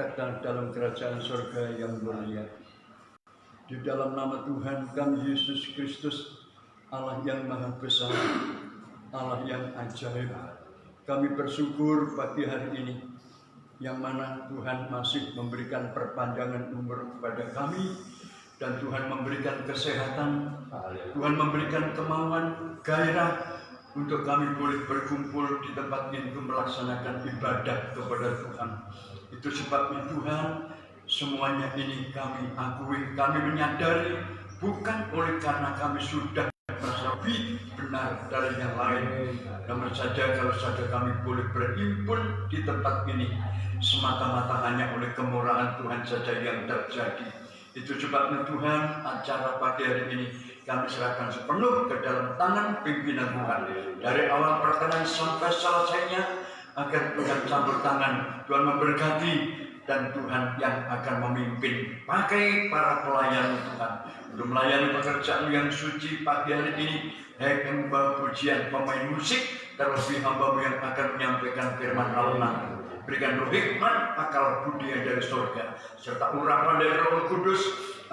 kekal dalam kerajaan surga yang mulia. Di dalam nama Tuhan kami Yesus Kristus, Allah yang maha besar, Allah yang ajaib, kami bersyukur pagi hari ini, yang mana Tuhan masih memberikan perpanjangan umur kepada kami, dan Tuhan memberikan kesehatan, Tuhan memberikan kemauan, gairah untuk kami boleh berkumpul di tempat ini untuk melaksanakan ibadah kepada Tuhan. Itu sebabnya Tuhan, semuanya ini kami akui, kami menyadari bukan oleh karena kami sudah merasa lebih benar dari yang lain, namun saja kalau saja kami boleh berimpun di tempat ini semata-mata hanya oleh kemurahan Tuhan saja yang terjadi. Itu sebabnya Tuhan, acara pagi hari ini kami serahkan sepenuh ke dalam tangan pimpinan Tuhan, dari awal pertengahan sampai selesainya, agar Tuhan campur tangan, Tuhan memberkati, dan Tuhan yang akan memimpin pakai para pelayan Tuhan untuk melayani pekerjaan yang suci pagi hari ini, baik yang membawa pujian, pemain musik, terlebih hamba-Mu yang akan menyampaikan firman Allah. Berikan roh hikmat, akal budi yang dari surga, serta urapan dari Roh Kudus,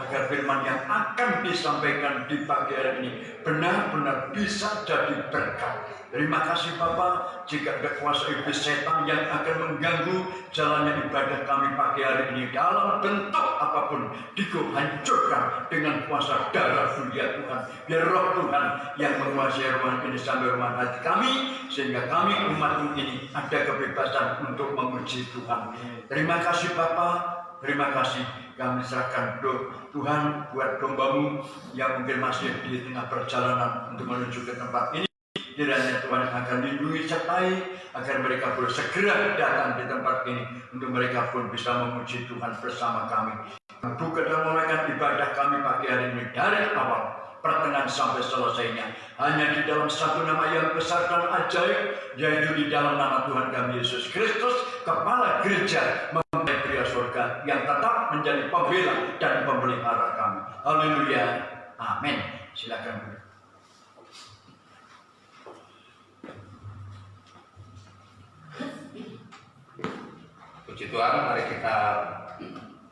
agar firman yang akan disampaikan di pagi hari ini benar-benar bisa jadi berkat. Terima kasih Bapa, jika ada kuasa iblis setan yang akan mengganggu jalannya ibadah kami pagi hari ini dalam bentuk apapun, dihancurkan dengan kuasa darah dunia Tuhan. Biar roh Tuhan yang menguasai ruang ini sampai ruang hati kami, sehingga kami umat ini ada kebebasan untuk memuji Tuhan. Terima kasih Bapa, terima kasih. Kami serahkan Tuhan buat domba-Mu yang mungkin masih di tengah perjalanan untuk menuju ke tempat ini. Kiranya Tuhan akan lindungi sertai agar mereka boleh segera datang di tempat ini untuk mereka pun bisa memuji Tuhan bersama kami. Buka dan mulaikan ibadah kami pagi hari ini dari awal pertengahan sampai selesainya hanya di dalam satu nama yang besar dan ajaib, yaitu di dalam nama Tuhan kami Yesus Kristus, Kepala Gereja, mempelai pria surga yang tetap menjadi pembela dan pemelihara kami. Haleluya, amin. Silakan. Puji Tuhan, mari kita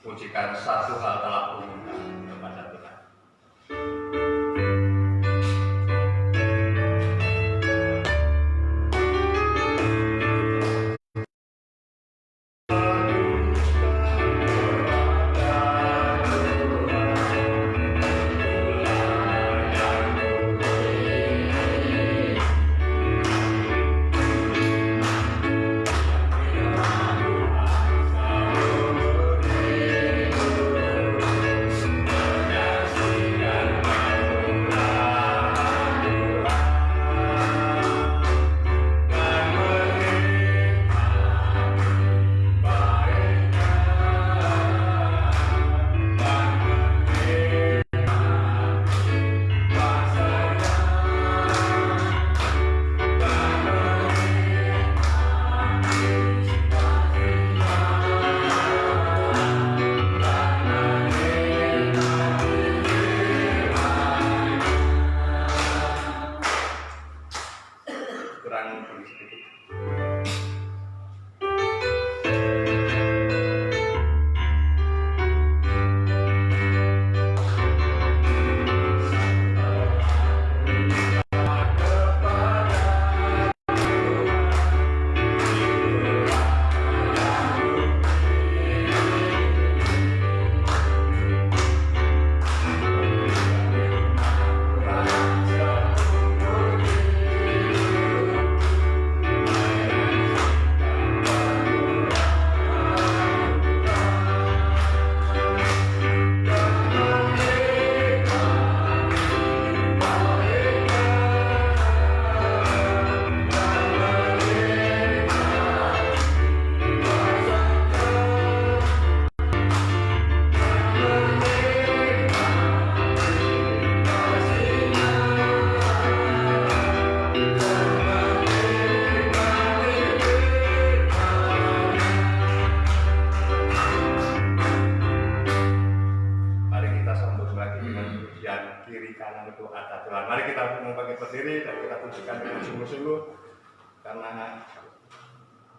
pujikan satu hal telah umumkan kepada Tuhan.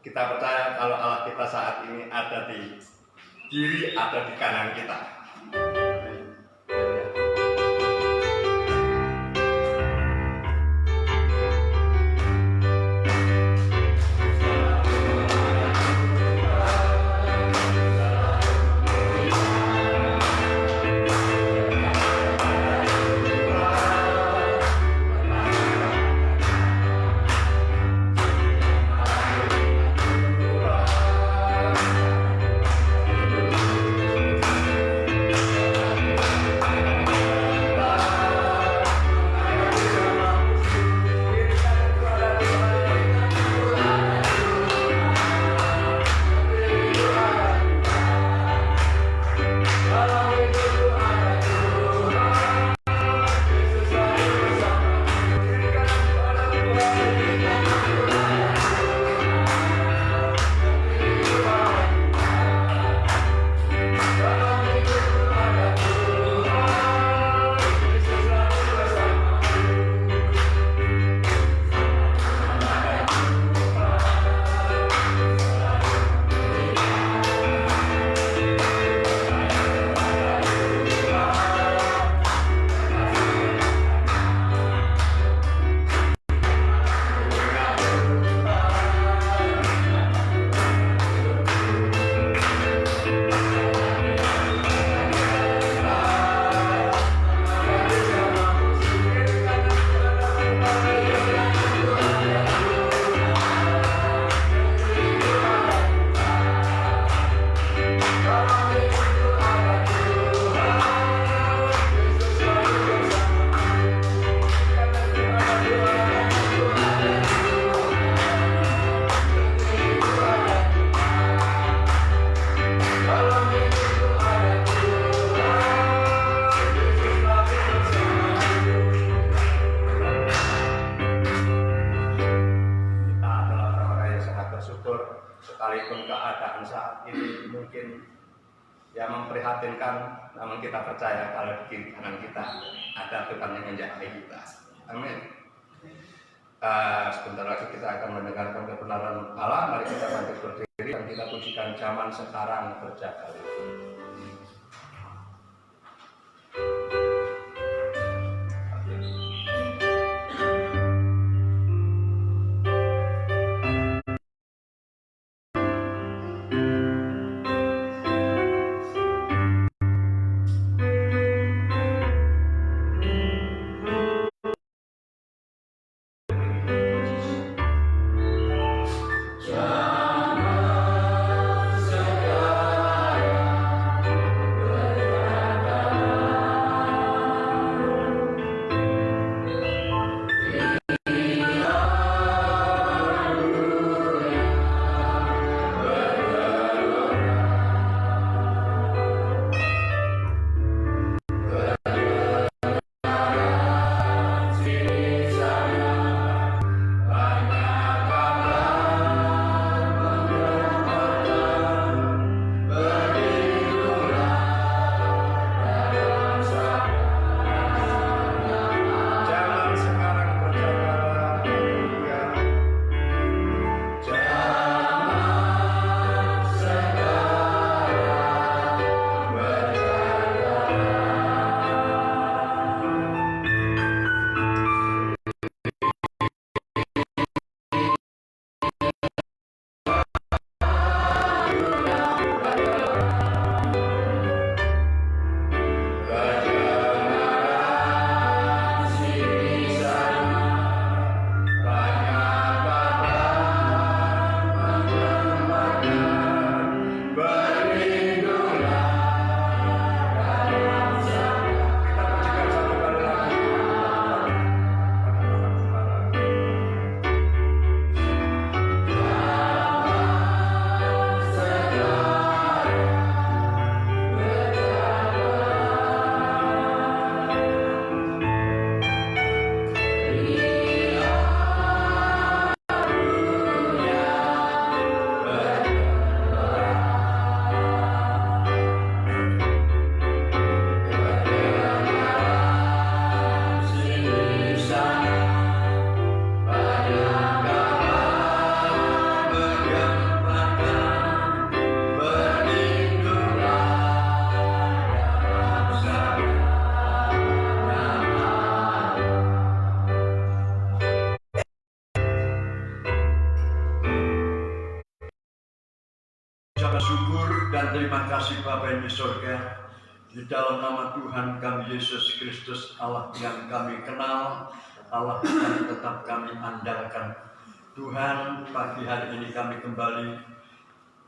Kita percaya kalau Allah kita saat ini ada di kiri ada di kanan kita. Sekalipun keadaan saat ini mungkin yang memprihatinkan, namun kita percaya kalau di kiri kanan kita ada Tuhan yang menjaga kita. Amin. Sebentar lagi kita akan mendengarkan kebenaran Allah. Mari kita bangkit berdiri dan kita pujikan zaman sekarang berjaga. Zaman sekarang kasih Bapa yang di surga, di dalam nama Tuhan kami Yesus Kristus, Allah yang kami kenal, Allah yang tetap kami andalkan. Tuhan, pagi hari ini kami kembali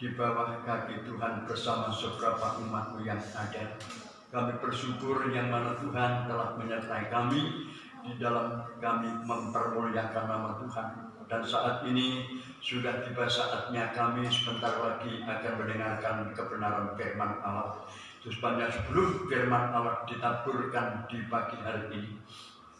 di bawah kaki Tuhan bersama beberapa umat-Mu yang ada. Kami bersyukur yang mana Tuhan telah menyertai kami di dalam kami mempermuliakan nama Tuhan. Dan saat ini sudah tiba saatnya kami sebentar lagi akan mendengarkan kebenaran firman Allah. Sebabnya sebelum firman Allah ditaburkan di pagi hari ini,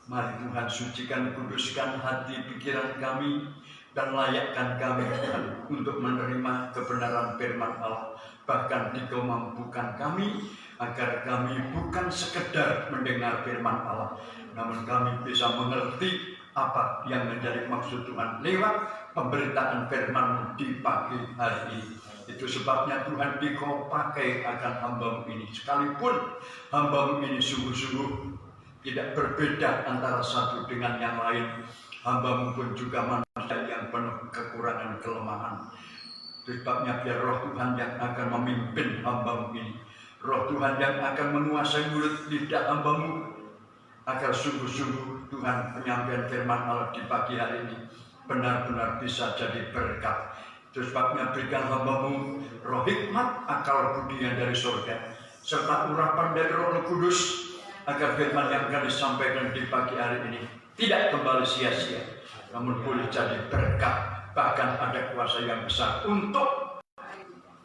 mari Tuhan sucikan, kuduskan hati pikiran kami dan layakkan kami Tuhan untuk menerima kebenaran firman Allah. Bahkan Dikau mampukan kami agar kami bukan sekedar mendengar firman Allah, namun kami bisa mengerti apa yang menjadi maksud Tuhan lewat pemberitaan firman di pagi hari ini. Itu sebabnya Tuhan Dikau pakai akan hamba-Mu ini, sekalipun hamba-Mu ini sungguh-sungguh tidak berbeda antara satu dengan yang lain. Hamba-Mu pun juga manusia yang penuh kekurangan kelemahan. Sebabnya biar Roh Tuhan yang akan memimpin hamba-Mu ini, Roh Tuhan yang akan menguasai mulut lidah hamba-Mu, agar sungguh-sungguh Tuhan penyampaian firman Allah di pagi hari ini benar-benar bisa jadi berkat. Itu sebabnya berikan hamba-Mu roh hikmat, akal budi yang dari surga, serta urapan dari Roh Kudus, agar firman yang akan disampaikan di pagi hari ini tidak kembali sia-sia, namun boleh jadi berkat. Bahkan ada kuasa yang besar untuk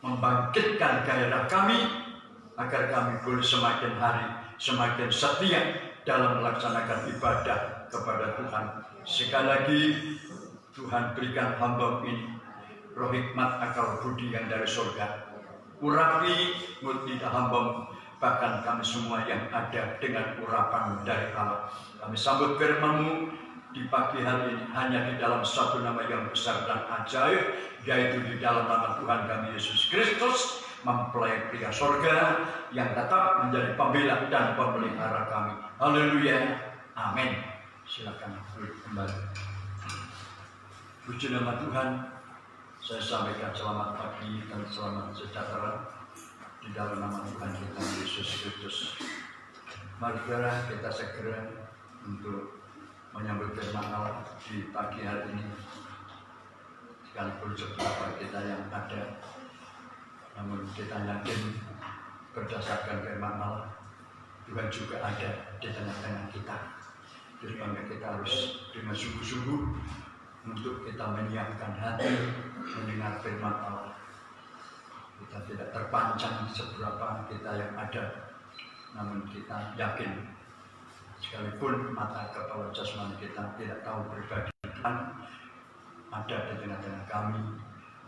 membangkitkan gairah kami, agar kami boleh semakin hari semakin setia dalam melaksanakan ibadah kepada Tuhan. Sekali lagi Tuhan berikan hamba ini roh hikmat, akal budi yang dari surga. Urapi mulut lidah hamba-Mu, bahkan kami semua yang ada dengan urapan dari Allah. Kami sambut firman-Mu di pagi hari ini hanya di dalam satu nama yang besar dan ajaib, yaitu di dalam nama Tuhan kami Yesus Kristus, mempelai pria surga yang tetap menjadi pembela dan pemelihara kami. Haleluya, amin. Silakan duduk kembali. Puji nama Tuhan. Saya sampaikan selamat pagi dan selamat sejahtera di dalam nama Tuhan kita Yesus Kristus. Mari kita segera untuk menyambut firman Allah di pagi hari ini. Sekalipun beberapa kita yang ada, namun kita yakin berdasarkan firman Allah, Tuhan juga ada di tengah-tengah kita. Jadi kita harus dengan sungguh-sungguh untuk kita menyiapkan hati mendengar firman Allah. Kita tidak terpancang seberapa kita yang ada, namun kita yakin sekalipun mata kepala jasmani kita tidak tahu pribadi Tuhan ada di tengah-tengah kami,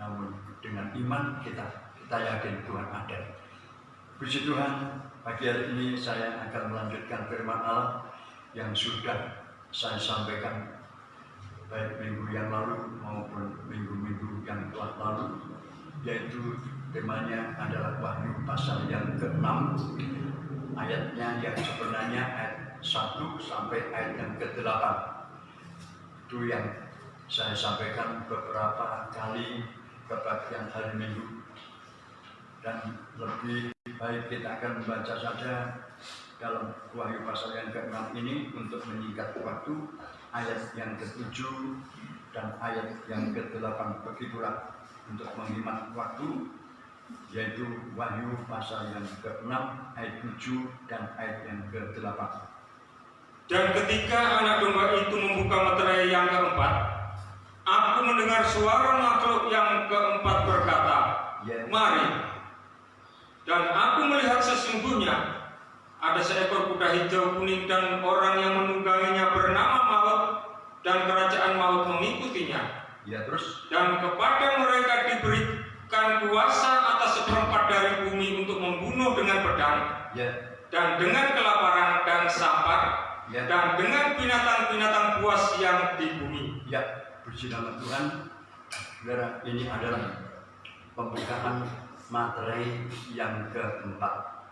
namun dengan iman kita yakin Tuhan ada. Puji Tuhan, pagi hari ini saya akan melanjutkan firman Allah yang sudah saya sampaikan baik minggu yang lalu maupun minggu-minggu yang telah lalu, yaitu temanya adalah Wahyu pasal yang ke-6, ayatnya yang sebenarnya ayat 1 sampai ayat yang ke-8. Itu yang saya sampaikan beberapa kali kebagian hari Minggu. Dan lebih baik kita akan membaca saja dalam Wahyu pasal yang ke-6 ini untuk menyingkat waktu, ayat yang ke-7 dan ayat yang ke-8. Begitulah untuk menghemat waktu, yaitu Wahyu pasal yang ke-6 ayat 7 dan ayat yang ke-8. Dan ketika anak domba itu membuka meterai yang keempat, aku mendengar suara makhluk yang keempat berkata, "Mari." Dan aku melihat sesungguhnya ada seekor kuda hijau kuning dan orang yang menungganginya bernama Maut, dan kerajaan maut mengikutinya. Ya, terus. Dan kepada mereka diberikan kuasa atas seperempat dari bumi untuk membunuh dengan pedang, dan dengan kelaparan dan sampar, dan dengan binatang-binatang buas yang di bumi. Ya, puji nama Tuhan. Saudara, ini adalah pembukaan materai yang keempat.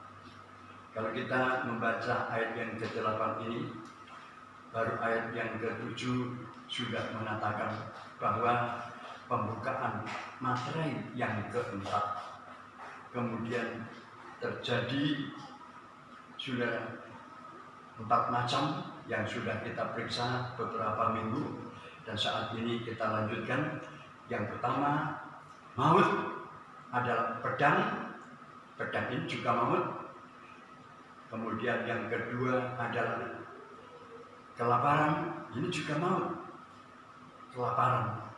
Kalau kita membaca ayat yang ke-8 ini, baru ayat yang ke-7 sudah mengatakan bahwa pembukaan materai yang keempat. kemudian terjadi sudah 4 macam yang sudah kita periksa beberapa minggu, dan saat ini kita lanjutkan. Yang pertama, maut adalah pedang, pedang ini juga maut. Kemudian yang kedua adalah kelaparan, ini juga maut, kelaparan.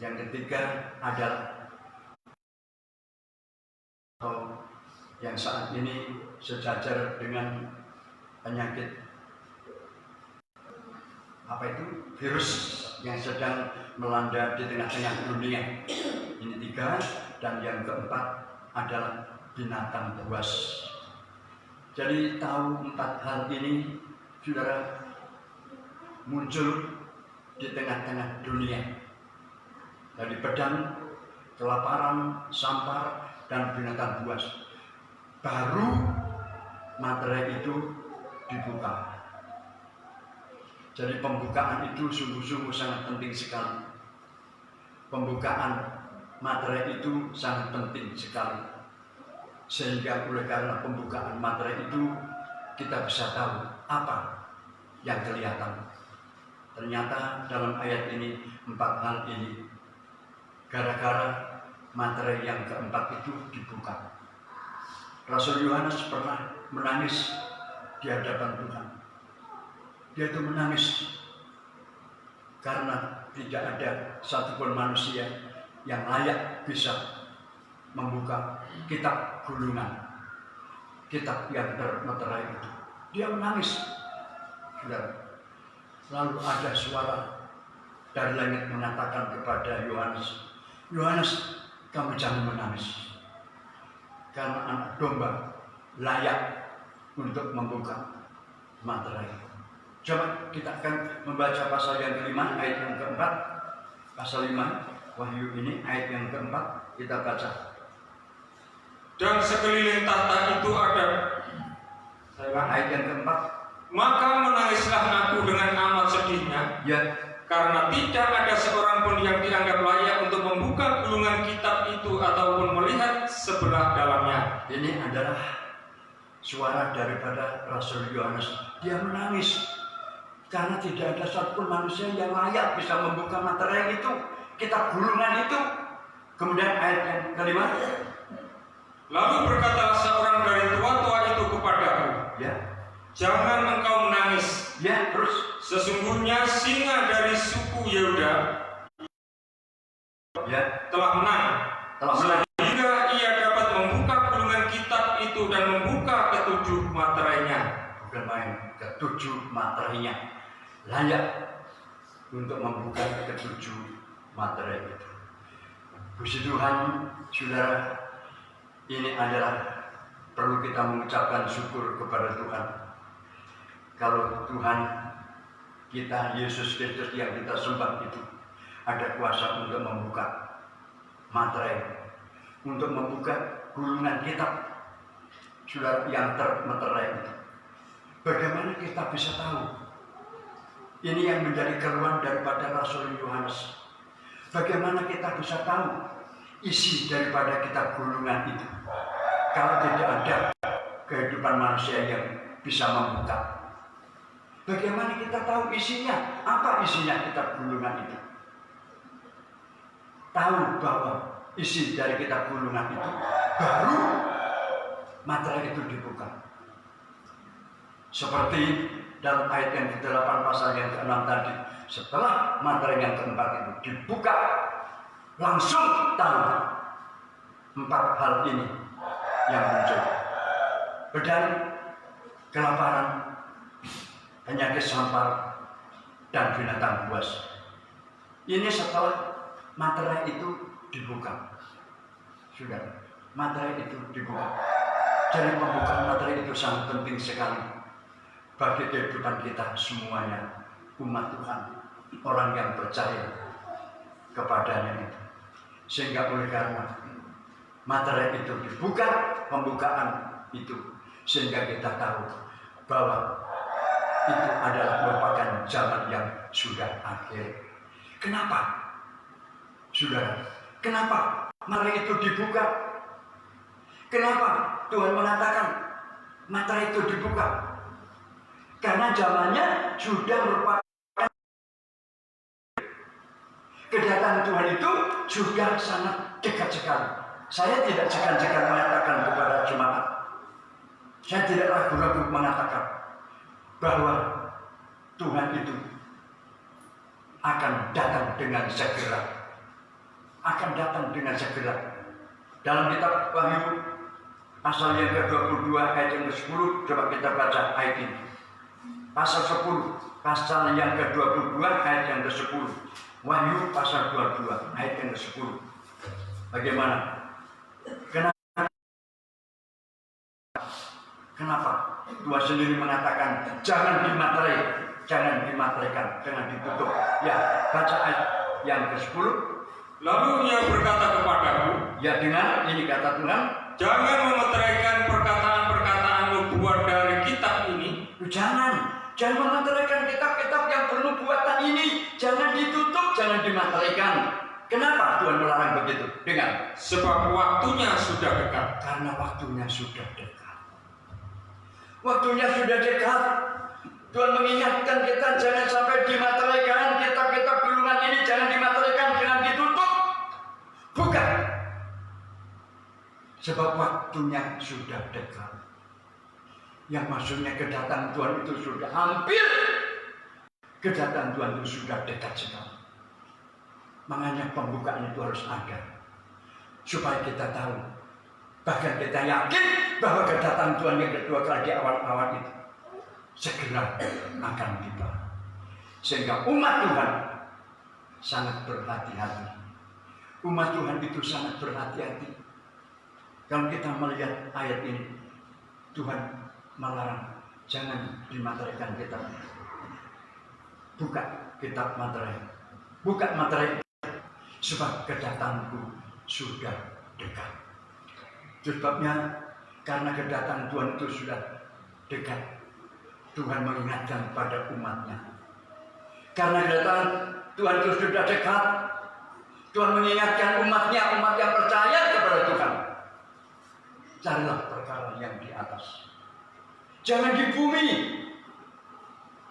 Yang ketiga adalah yang saat ini sejajar dengan penyakit apa itu, virus yang sedang melanda di tengah-tengah dunia. Ini 3, dan yang keempat adalah binatang buas. Jadi tahu 4 hal ini, saudara, muncul di tengah-tengah dunia. Dari pedang, kelaparan, sampar, dan binatang buas. Baru materai itu dibuka. Jadi pembukaan itu sungguh-sungguh sangat penting sekali. Pembukaan materai itu sangat penting sekali. Sehingga oleh karena pembukaan materai itu, kita bisa tahu apa yang kelihatan. Ternyata dalam ayat ini 4 hal ini, gara-gara materai yang keempat itu dibuka. Rasul Yohanes pernah menangis di hadapan Tuhan. Dia itu menangis karena tidak ada satupun manusia yang layak bisa membuka kitab gulungan, kitab yang termeterai itu. Dia menangis. Lalu ada suara dari langit mengatakan kepada Yohanes, "Yohanes, kamu jangan menangis, karena anak domba layak untuk membuka materai." Coba kita akan membaca pasal yang kelima, ayat yang keempat. Pasal 5, Wahyu ini ayat yang keempat, kita baca. Dan sekeliling tahta itu ada, Ayat yang keempat. maka menangislah aku dengan amat sedihnya, Ya, karena tidak ada seorang pun yang dianggap layak untuk membuka gulungan kitab itu ataupun melihat sebelah dalamnya. ini adalah suara daripada Rasul Yohanes. Dia menangis karena tidak ada satupun manusia yang layak bisa membuka materai itu, kitab gulungan itu. Kemudian ayat yang kelima. Lalu berkatalah seorang dari tua-tua itu kepadaku, Ya, jangan engkau menangis. ya, terus. Sesungguhnya singa dari suku Yehuda Ya, telah menang, sehingga ia dapat membuka gulungan kitab itu dan membuka ke-7 materainya. bukan main, ke-7 materainya. Layak untuk membuka ke-7 materai itu. Puji Tuhan, saudara, ini adalah perlu kita mengucapkan syukur kepada Tuhan. Kalau Tuhan kita, Yesus Kristus yang kita sembah itu, ada kuasa untuk membuka materai, untuk membuka gulungan kitab, saudara, yang termeterai itu. Bagaimana kita bisa tahu? Ini yang menjadi keluhan daripada Rasul Yohanes. Bagaimana kita bisa tahu isi daripada kitab gulungan itu, kalau tidak ada kehidupan manusia yang bisa membuka? Bagaimana kita tahu isinya? Apa isinya kitab gulungan itu? Tahu bahwa isi dari kitab gulungan itu baru materai itu dibuka. Seperti dalam ayat yang ke-8 pasal yang ke-6 tadi, setelah materai yang keempat itu dibuka, langsung tahu 4 hal ini yang muncul. Pedang, kelaparan, penyakit sampar, dan binatang buas. Ini setelah materai itu dibuka. Sudah, materai itu dibuka. Jadi pembukaan materai itu sangat penting sekali bagi kehidupan kita semuanya, umat Tuhan, orang yang percaya kepadanya itu. Sehingga oleh karena materai itu dibuka, pembukaan itu, sehingga kita tahu bahwa itu adalah merupakan zaman yang sudah akhir. Kenapa? Saudara, kenapa materai itu dibuka? Kenapa Tuhan mengatakan materai itu dibuka? Karena zamannya sudah merupakan kedatangan Tuhan itu sudah sangat dekat sekali. Saya tidak segan-segan mengatakan kepada jemaat, saya tidak ragu-ragu mengatakan bahwa Tuhan itu akan datang dengan segera. Akan datang dengan segera. Dalam kitab Wahyu pasal yang ke-22 ayat yang ke-10, coba kita baca ayat ini. Pasal 10, pasal yang ke-22 ayat yang ke-10. Wahyu pasal 22 ayat yang ke-10. Bagaimana? Kenapa? Tuhan sendiri mengatakan jangan dimateraikan, jangan ditutup. Ya, baca ayat yang ke-10. Lalu ia berkata kepadaku, Ya, dengan ini kata Tuhan, jangan memeteraikan perkataan-perkataan nubuat dari kitab ini. Jangan memeteraikan kitab-kitab yang bernubuatan ini. Jangan ditutup, jangan dimateraikan. Kenapa Tuhan melarang begitu? Dengar. Sebab waktunya sudah dekat. Karena waktunya sudah dekat. Waktunya sudah dekat. Tuhan mengingatkan kita jangan sampai dimateraikan. Kitab-kitab gulungan ini jangan dimateraikan, jangan ditutup. Bukan. Sebab waktunya sudah dekat. Yang maksudnya kedatangan Tuhan itu sudah hampir. Kedatangan Tuhan itu sudah dekat sekali. Makanya pembukaan itu harus ada. Supaya kita tahu. Bahkan kita yakin bahwa kedatangan Tuhan yang kedua kali di awal-awal itu segera akan tiba. Sehingga umat Tuhan sangat berhati-hati. Umat Tuhan itu sangat berhati-hati. Kalau kita melihat ayat ini, Tuhan melarang jangan dimateraikan kitab. Buka kitab materai. Buka materai. Sebab kedatanganku sudah dekat. Sebabnya karena kedatangan Tuhan itu sudah dekat, Tuhan mengingatkan pada umatnya. Karena kedatangan Tuhan itu sudah dekat, Tuhan mengingatkan umatnya, umat yang percaya kepada Tuhan. Carilah perkara yang di atas, jangan di bumi.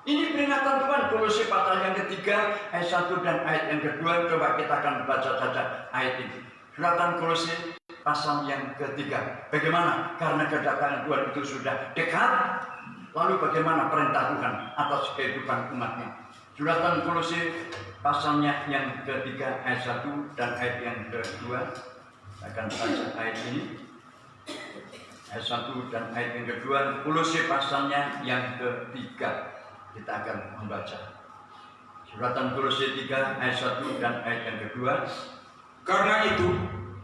Ini peringatan Tuhan. Kolose pasal yang ketiga ayat 1 dan ayat yang kedua. Coba kita akan baca saja ayat ini. Suratan Kolose pasal yang ketiga. Bagaimana? Karena kedatangan Tuhan itu sudah dekat. Lalu bagaimana perintah Tuhan atas kehidupan umatnya? Suratan Kolose pasalnya yang ketiga ayat 1 dan ayat yang kedua. Akan baca ayat ini. Ayat 1 dan ayat yang kedua. Kolose pasalnya yang ketiga. Kita akan membaca Suratan Kolose 3 ayat 1 dan ayat yang kedua. Karena itu,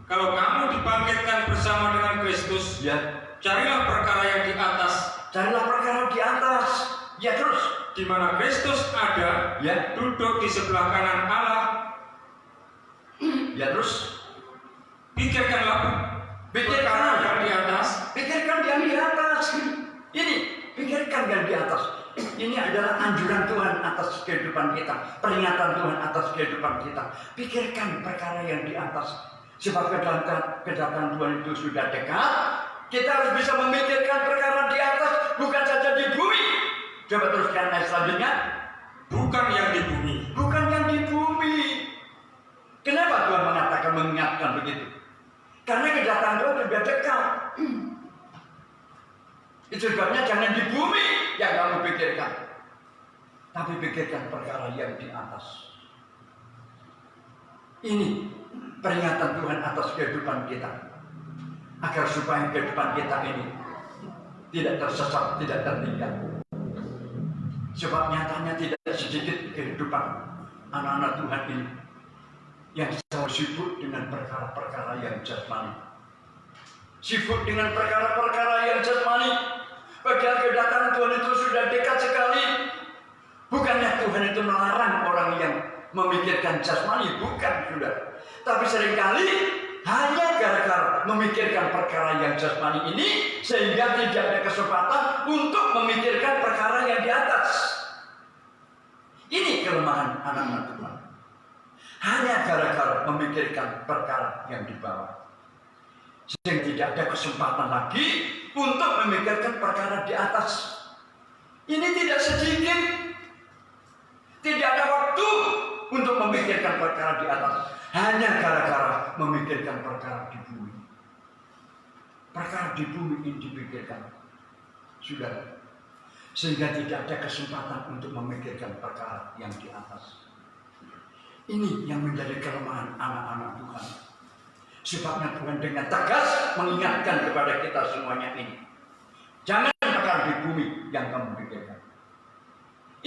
kalau kamu dibangkitkan bersama dengan Kristus, Ya, carilah perkara yang di atas. carilah perkara di atas. Ya, terus Di mana Kristus ada, Ya. duduk di sebelah kanan Allah. Ya, terus Pikirkanlah perkara yang di atas. Pikirkan yang di atas. Ini, pikirkan yang di atas. Ini adalah anjuran Tuhan atas kehidupan kita, peringatan Tuhan atas kehidupan kita. Pikirkan perkara yang di atas. Sebab kedatangan Tuhan itu sudah dekat. Kita harus bisa memikirkan perkara di atas, bukan saja di bumi. Coba teruskan ayat selanjutnya. Bukan yang di bumi. Bukan yang di bumi. Kenapa Tuhan mengatakan, mengingatkan begitu? Karena kedatangan Tuhan sudah dekat. Itu sebabnya jangan di bumi yang kamu pikirkan, tapi pikirkan perkara yang di atas. Ini peringatan Tuhan atas kehidupan kita, agar supaya kehidupan kita ini tidak tersesat, tidak tertinggal. Sebab nyatanya tidak sedikit kehidupan anak-anak Tuhan ini yang selalu sibuk dengan perkara-perkara yang jasmani. Sibuk dengan perkara-perkara yang jasmani. Padahal kedatangan Tuhan itu sudah dekat sekali. Bukannya Tuhan itu melarang orang yang memikirkan jasmani, bukan, sudah. Tapi seringkali hanya gara-gara memikirkan perkara yang jasmani ini, sehingga tidak ada kesempatan untuk memikirkan perkara yang di atas. Ini kelemahan anak-anak Tuhan. Hanya gara-gara memikirkan perkara yang di bawah. Sehingga tidak ada kesempatan lagi untuk memikirkan perkara di atas. Ini tidak sedikit. Tidak ada waktu untuk memikirkan perkara di atas. Hanya gara-gara memikirkan perkara di bumi. Perkara di bumi ini dipikirkan. Sudah. Sehingga tidak ada kesempatan untuk memikirkan perkara yang di atas. Ini yang menjadi kelemahan anak-anak Tuhan. Sebabnya Tuhan dengan tegas mengingatkan kepada kita semuanya ini. Jangan perkara di bumi yang kamu pikirkan.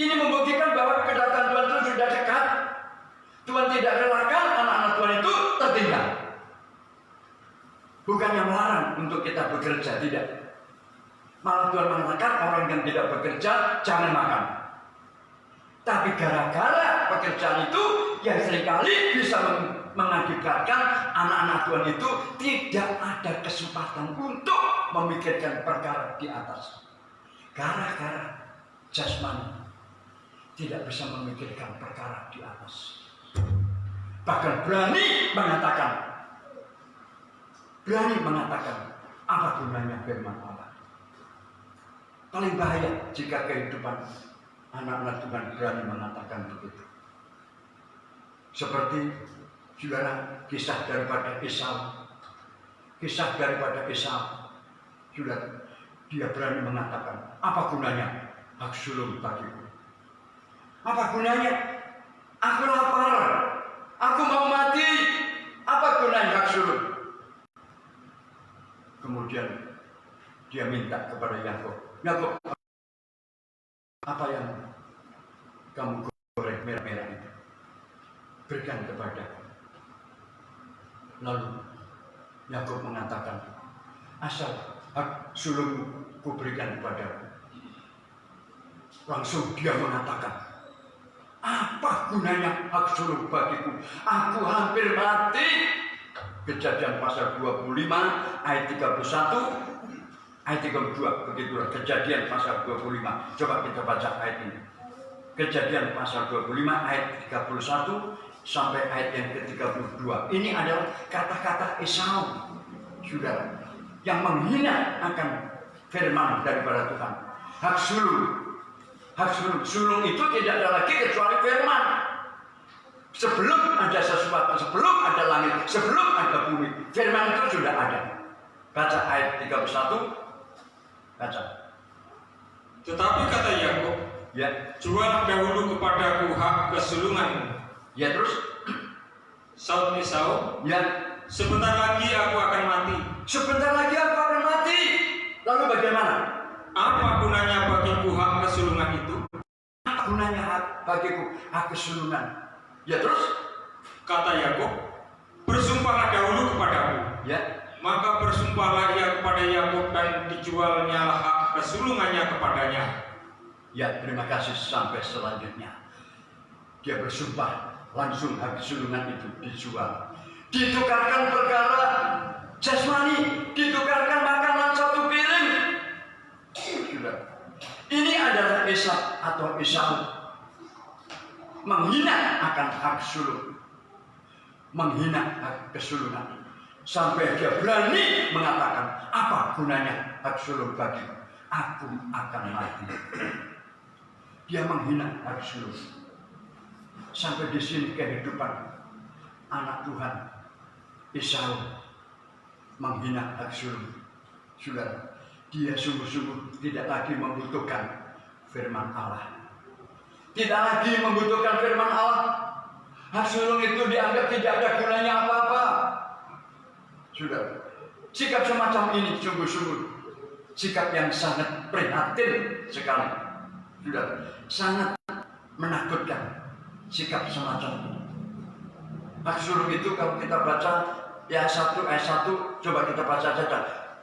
Ini membuktikan bahwa kedatangan Tuhan itu sudah dekat. Tuhan tidak relakan anak-anak Tuhan itu tertinggal. Bukannya melarang untuk kita bekerja, tidak. Malah Tuhan mengatakan orang yang tidak bekerja jangan makan. Tapi gara-gara pekerjaan itu yang seringkali bisa mengakibatkan anak-anak Tuhan itu tidak ada kesempatan untuk memikirkan perkara di atas. Gara-gara jasmani tidak bisa memikirkan perkara di atas. Bahkan berani mengatakan apa gunanya firman Allah. Paling bahaya jika kehidupan anak-anak Tuhan berani mengatakan begitu. Seperti saudara kisah daripada Esau. Sudah dia berani mengatakan, apa gunanya hak sulung bagiku? Apa gunanya? Aku lapar, aku mau mati. Apa gunanya hak sulung? Kemudian dia minta kepada Yakub, Yakub, apa yang kamu goreng merah-merah itu? Berikan kepadaku. Lalu Yakub mengatakan, asal hak sulungku berikan kepadaku. Langsung dia mengatakan, apa gunanya hak sulung bagiku? Aku hampir mati. Kejadian pasal 25 ayat 31 ayat 32, begitulah Kejadian pasal 25. Coba kita baca ayat ini. Kejadian pasal 25 ayat 31 sampai ayat yang ke-32. Ini adalah kata-kata Esau, saudara, yang menghina akan firman daripada Tuhan. Hak sulung itu tidak ada lagi kecuali firman. Sebelum ada sesuatu, sebelum ada langit, sebelum ada bumi, firman itu sudah ada. Baca ayat 31. Baca. Tetapi kata Yakub, Ya. jual dahulu kepadaku hak kesulunganmu. Ya, terus. Saud Esau, Ya. sebentar lagi aku akan mati. Sebentar lagi aku akan mati. Lalu bagaimana? Apa gunanya bagiku hak kesulungan itu? Apa gunanya hak bagiku hak kesulungan? Ya, terus. Kata Yakub, bersumpahlah dahulu kepadaku. Ya. Maka bersumpahlah ia kepada Yakub dan dijualnya hak kesulungannya kepadanya. Ya, terima kasih. Sampai selanjutnya dia bersumpah, langsung hak kesulungan itu dijual. Ditukarkan perkara jasmani, ditukarkan makanan satu piring. Sudah. Ini adalah Esau menghina akan hak sulung, menghina hak kesulungan, sampai dia berani mengatakan, apa gunanya hak sulung bagiku? Aku akan mati. Dia menghina hak sulung. Sampai di sini kehidupan anak Tuhan Esau menghina hak sulung. Saudara, dia sungguh-sungguh tidak lagi membutuhkan firman Allah. Tidak lagi membutuhkan firman Allah. Hak sulung itu dianggap tidak ada gunanya apa-apa. Sudah, sikap semacam ini sungguh-sungguh sikap yang sangat prihatin sekali. Sudah, sangat menakutkan sikap semacam ini. Hak sulung itu kalau kita baca ya ayat 1, coba kita baca saja.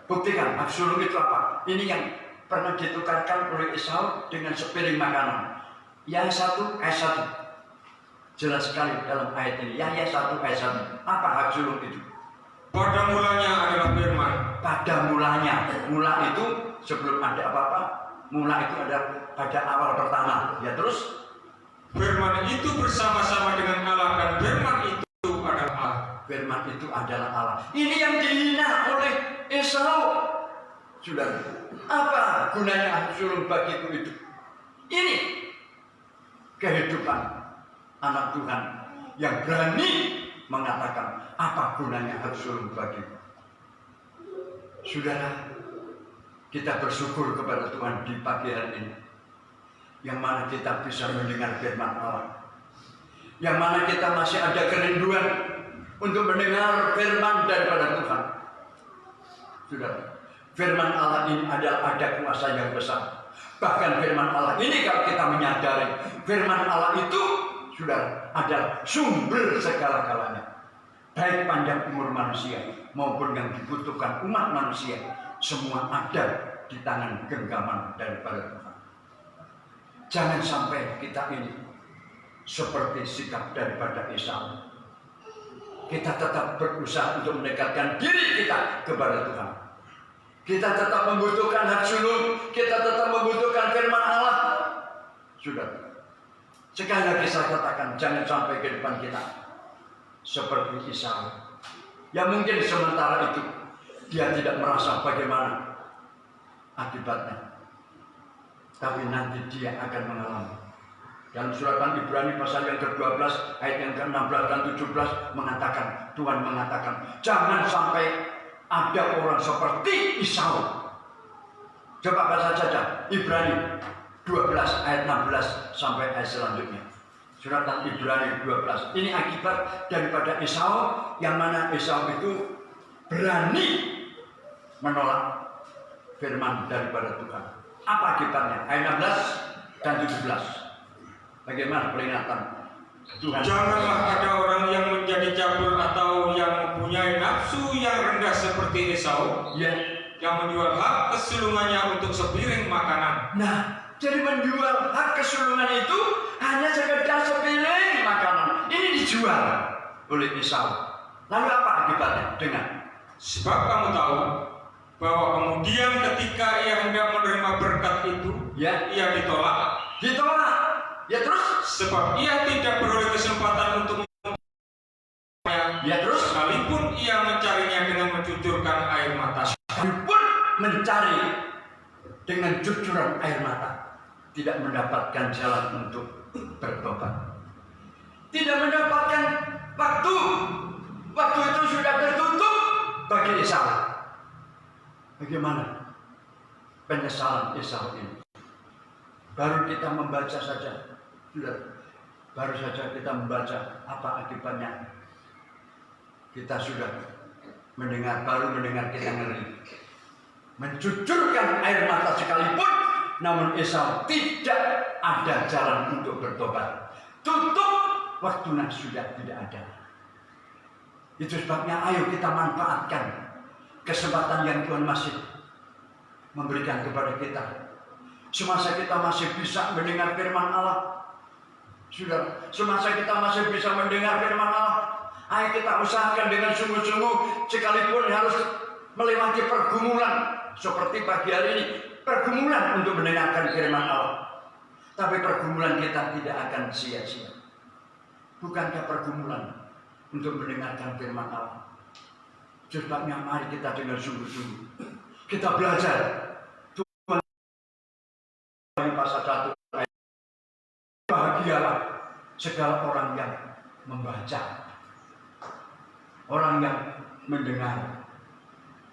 Buktikan hak sulung itu apa? Ini yang pernah ditukarkan oleh Esau dengan sepiring makanan. Yang 1 ayat 1 jelas sekali dalam ayat ini. Yang 1 ayat 1. Apa hak sulung itu? Pada mulanya adalah firman. Pada mulanya. Mula itu sebelum ada apa-apa. Mula itu ada pada awal pertama. Ya, terus? Firman itu bersama-sama dengan Allah dan firman itu adalah Allah. firman itu adalah Allah. Ini yang dihina oleh Esau. Saudara, apa gunanya hak sulung bagiku itu? Ini kehidupan anak Tuhan yang berani mengatakan apa gunanya hak sulung bagiku. Saudara, kita bersyukur kepada Tuhan di pagi hari ini, yang mana kita bisa mendengar firman Allah, yang mana kita masih ada kerinduan untuk mendengar firman daripada Tuhan. Saudara, firman Allah ini adalah ada kuasa yang besar. Bahkan firman Allah ini, kalau kita menyadari firman Allah itu, saudara, adalah sumber segala-galanya. Baik panjang umur manusia maupun yang dibutuhkan umat manusia, semua ada di tangan genggaman daripada Tuhan. Jangan sampai kita ini seperti sikap daripada Esau. Kita tetap berusaha untuk mendekatkan diri kita kepada Tuhan. Kita tetap membutuhkan hak sulung, kita tetap membutuhkan firman Allah. Sudah. Sekali lagi saya katakan, jangan sampai ke depan kita seperti Esau, yang mungkin sementara itu dia tidak merasa bagaimana akibatnya, tapi nanti dia akan mengalami. Dalam surat Ibrani pasal yang ke-12 ayat yang ke-16 dan 17 mengatakan, Tuhan mengatakan, jangan sampai ada orang seperti Esau. Coba baca saja Ibrani 12 ayat 16 sampai ayat selanjutnya. Surat Ibrani 12. Ini akibat daripada Esau, yang mana Esau itu berani menolak firman daripada Tuhan. Apa akibatnya? Ayat 16 dan 17. Bagaimana peringatan Tuhan? Janganlah ada orang yang menjadi cabul atau yang mempunyai nafsu yang rendah seperti Esau, yang menjual hak kesulungannya untuk sepiring makanan. Nah, jadi menjual hak kesulungan itu hanya sekedar sepiring makanan. Ini dijual oleh Esau. Lalu apa akibatnya? Dengan sebab kamu tahu bahwa kemudian ketika ia hendak menerima berkat itu, ia ditolak. Ya terus? Sebab ia tidak beroleh kesempatan untuk ya terus? Sekalipun ia mencarinya dengan mencucurkan air mata. Sekalipun mencari dengan cucuran air mata, tidak mendapatkan jalan untuk bertobat. Tidak mendapatkan waktu. Waktu itu sudah tertutup bagi Esau. Bagaimana penyesalan Esau ini? Baru kita membaca saja. Baru saja kita membaca apa akibatnya. Kita sudah baru mendengar kita ngeri. Mencucurkan air mata sekalipun, namun Esau tidak ada jalan untuk bertobat. Tutup, waktunya sudah tidak ada. Itu sebabnya ayo kita manfaatkan kesempatan yang Tuhan masih memberikan kepada kita. Semasa kita masih bisa mendengar firman Allah, sudah, semasa kita masih bisa mendengar firman Allah, ayo kita usahakan dengan sungguh-sungguh, sekalipun harus melewati pergumulan seperti pagi hari ini, pergumulan untuk mendengarkan firman Allah. Tapi pergumulan kita tidak akan sia-sia. Bukankah pergumulan untuk mendengarkan firman Allah? Sebabnya mari kita dengan sungguh-sungguh kita belajar. Tuhan pasal 1 ayat, bahagialah segala orang yang membaca, orang yang mendengar,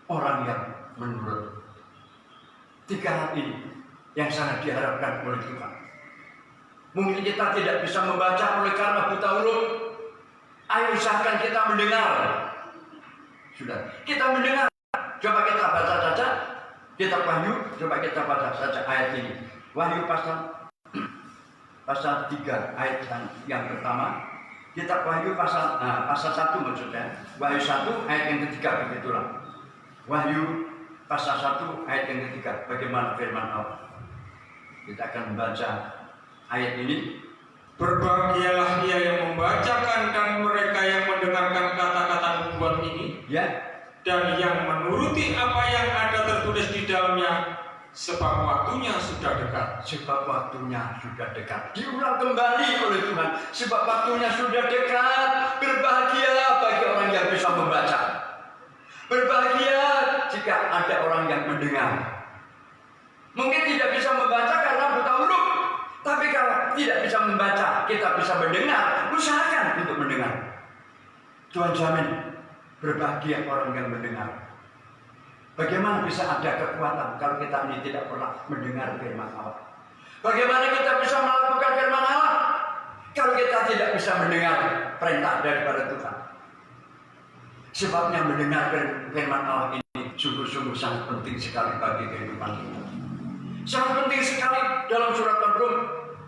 orang yang menurut. 3 hal ini yang sangat diharapkan oleh Tuhan. Mungkin kita tidak bisa membaca oleh karena buta huruf. Ayo usahakan kita mendengar. Sudah, kita mendengar. Coba kita baca saja. Kita Wahyu, coba kita baca saja ayat ini. Wahyu pasal 3 ayat yang pertama. Kita Wahyu pasal 1 maksudnya. Wahyu 1 ayat yang ketiga, begitulah. Wahyu pasal 1 ayat yang ketiga. Bagaimana firman Allah? Kita akan membaca ayat ini. Berbahagialah ia yang membacakan dan mereka yang mendengarkan kata-kata nubuat ini, dan yang menuruti apa yang ada tertulis di dalamnya, sebab waktunya sudah dekat. Sebab waktunya sudah dekat. Diulang kembali oleh Tuhan. Sebab waktunya sudah dekat. Berbahagialah bagi orang yang bisa membaca. Berbahagia jika ada orang yang mendengar. Mungkin tidak bisa membaca karena buta huruf. Tapi kalau tidak bisa membaca, kita bisa mendengar. Usahakan untuk mendengar. Tuhan jamin berbahagia orang yang mendengar. Bagaimana bisa ada kekuatan kalau kita ini tidak pernah mendengar firman Allah? Bagaimana kita bisa melakukan firman Allah kalau kita tidak bisa mendengar perintah daripada Tuhan? Sebabnya mendengar firman Allah ini sungguh-sungguh sangat penting sekali bagi kehidupan kita. Sangat penting sekali. Dalam surat Rum,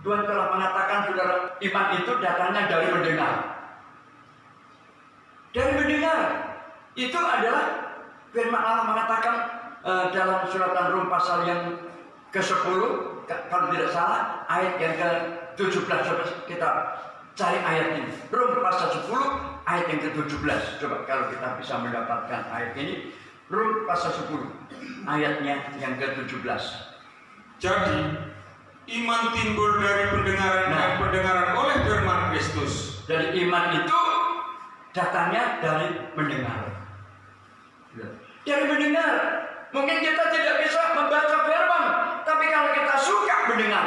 Tuhan telah mengatakan, saudara, iman itu datangnya dari mendengar. Dari mendengar. Itu adalah firman Allah mengatakan dalam surat Rum pasal yang ke-10, kalau tidak salah, ayat yang ke-17. Kita cari ayat ini. Rum pasal 10, ayat yang ke-17. Coba kalau kita bisa mendapatkan ayat ini. Rum pasal 10, ayatnya yang ke-17. Jadi, iman timbul dari pendengaran dan pendengaran oleh firman Kristus. Jadi iman itu datangnya dari mendengar. Dari mendengar. Mungkin kita tidak bisa membaca firman, tapi kalau kita suka mendengar,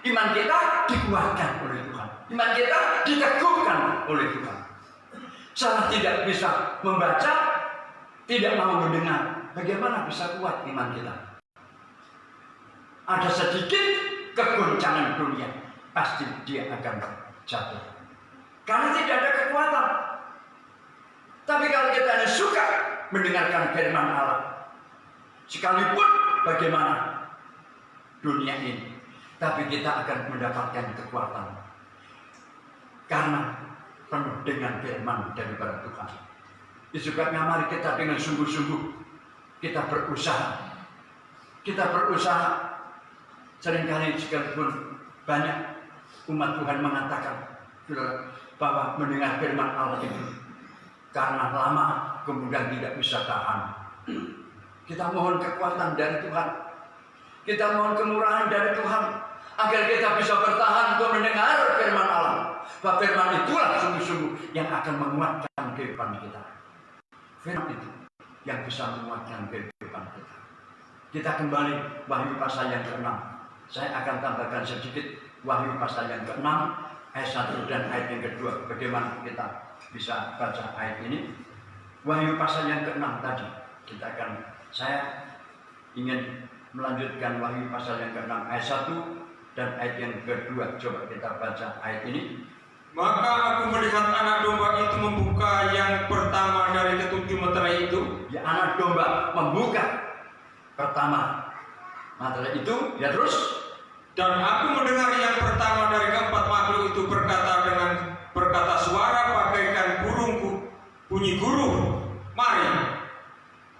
iman kita dikuatkan oleh Tuhan. Iman kita diteguhkan oleh Tuhan. Salah tidak bisa membaca, tidak mau mendengar, bagaimana bisa kuat iman kita? Ada sedikit kegoncangan dunia, pasti dia akan jatuh. Karena tidak ada kekuatan. Tapi kalau kita suka mendengarkan firman Allah, sekalipun bagaimana dunia ini, tapi kita akan mendapatkan kekuatan. Karena penuh dengan firman daripada Tuhan. Sebabnya mari kita dengan sungguh-sungguh kita berusaha. Kita berusaha. Seringkali sekalipun banyak umat Tuhan mengatakan bahwa mendengar firman Allah itu karena lama kemudian tidak bisa tahan. Kita mohon kekuatan dari Tuhan. Kita mohon kemurahan dari Tuhan agar kita bisa bertahan untuk mendengar firman Allah. Bahwa firman itulah sungguh-sungguh yang akan menguatkan kehidupan kita. Firman itu yang bisa menguatkan kehidupan kita. Kita kembali Wahyu pasal yang ke-6. Saya akan tambahkan sedikit Wahyu pasal yang ke-6 ayat 1 dan ayat yang kedua. Bagaimana kita bisa baca ayat ini? Wahyu pasal yang ke-6 tadi. Saya ingin melanjutkan Wahyu pasal yang ke-6 ayat 1 dan ayat yang kedua. Coba kita baca ayat ini. Maka aku melihat anak domba itu membuka yang pertama dari ketujuh meterai itu. Ya, anak domba membuka pertama materai itu. Ya, terus. Dan aku mendengar yang pertama dari keempat makhluk itu berkata suara bagaikan burung bunyi guru, mari.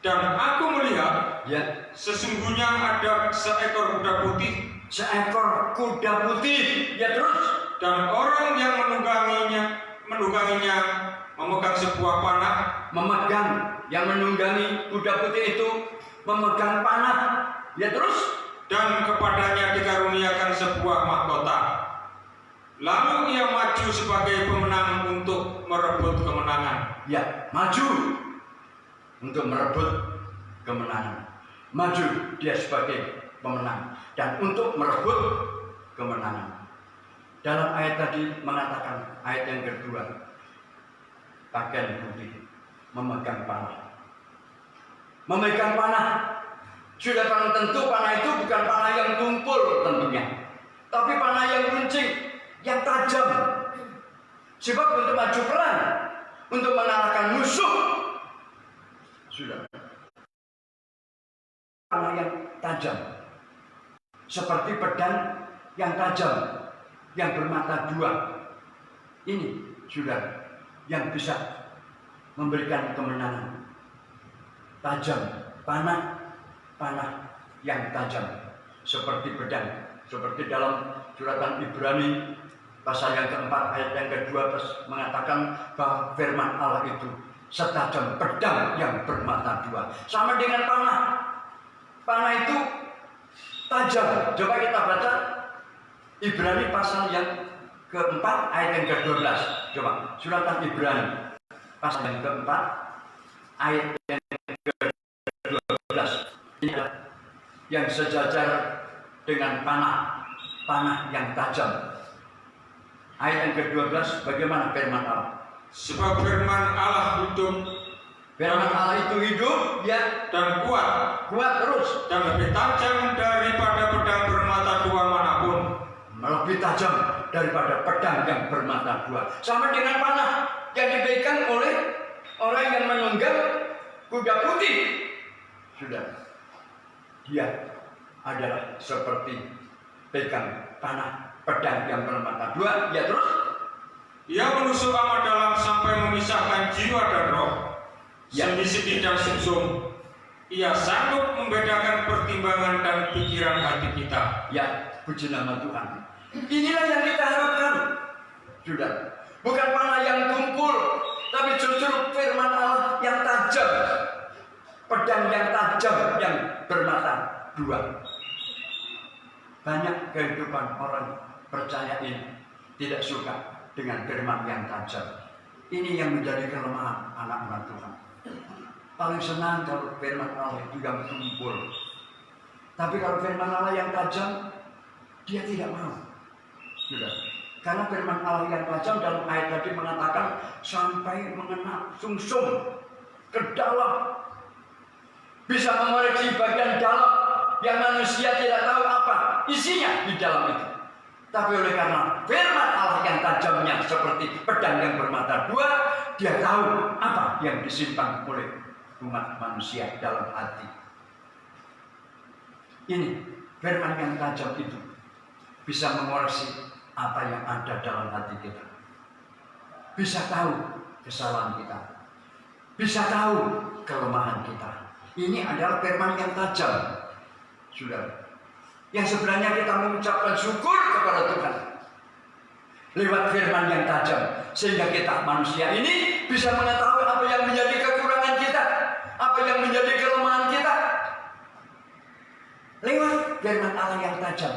Dan aku melihat, ya, sesungguhnya ada seekor kuda putih. Seekor kuda putih. Ya, terus. Dan orang yang menungganginya memegang sebuah panah. Yang menunggangi kuda putih itu memegang panah. Ya, terus. Dan kepadanya dikaruniakan sebuah mahkota. Lalu ia maju sebagai pemenang untuk merebut kemenangan. Ya, maju untuk merebut kemenangan. Maju dia sebagai pemenang dan untuk merebut kemenangan. Dalam ayat tadi mengatakan, ayat yang kedua, pakaian putih, memegang panah. Memegang panah. Sudah paling tentu panah itu bukan panah yang tumpul tentunya, tapi panah yang runcing, yang tajam. Sebab untuk maju perang, untuk mengalahkan musuh, sudah panah yang tajam, seperti pedang yang tajam, yang bermata dua. Ini sudah yang bisa memberikan kemenangan. Tajam, panah yang tajam seperti pedang, seperti dalam suratan Ibrani pasal yang keempat ayat yang kedua mengatakan bahwa firman Allah itu setajam pedang yang bermata dua. Sama dengan panah itu tajam. Coba kita baca Ibrani pasal yang keempat ayat yang ke-12. Coba surat Ibrani pasal yang keempat ayat yang ke-12. Ini adalah yang sejajar dengan panah yang tajam. Ayat yang ke-12, bagaimana firman Allah? Sebab firman Allah hidup. Firman Allah itu hidup, ya, dan kuat terus, dan lebih tajam daripada pedang bermata dua manapun. Lebih tajam daripada pedang yang bermata dua. Sama dengan panah yang dipegang oleh orang yang menunggang kuda putih. Sudah, dia adalah seperti pegang panah pedang yang bermata dua. Ya terus, Ia menusuk amat dalam sampai memisahkan jiwa dan roh, ya, sendi-sendi dan sumsum. Ia sanggup membedakan pertimbangan dan pikiran hati kita. ya, puji nama Tuhan. Inilah yang kita harapkan. Sudah, bukan panah yang tumpul, tapi justru firman Allah yang tajam, pedang yang tajam yang bermata dua. Banyak kehidupan orang percaya ini tidak suka dengan firman yang tajam. Ini yang menjadi kelemahan anak-anak Tuhan. Paling senang kalau firman Allah itu yang tumpul. Tapi kalau firman Allah yang tajam, dia tidak mau. Sudah. Karena firman Allah yang tajam dalam ayat tadi mengatakan sampai mengena sumsum ke dalam, bisa mengoreksi bagian dalam yang manusia tidak tahu apa isinya di dalam itu. Tapi oleh karena firman Allah yang tajamnya seperti pedang yang bermata dua, dia tahu apa yang disimpan oleh umat manusia dalam hati. Ini firman yang tajam itu bisa mengoreksi apa yang ada dalam hati kita. Bisa tahu kesalahan kita. Bisa tahu kelemahan kita. Ini adalah firman yang tajam. Sudah. Yang sebenarnya kita mengucapkan syukur kepada Tuhan lewat firman yang tajam, sehingga kita manusia ini bisa mengetahui apa yang menjadi kekurangan kita, apa yang menjadi kelemahan kita lewat firman Allah yang tajam.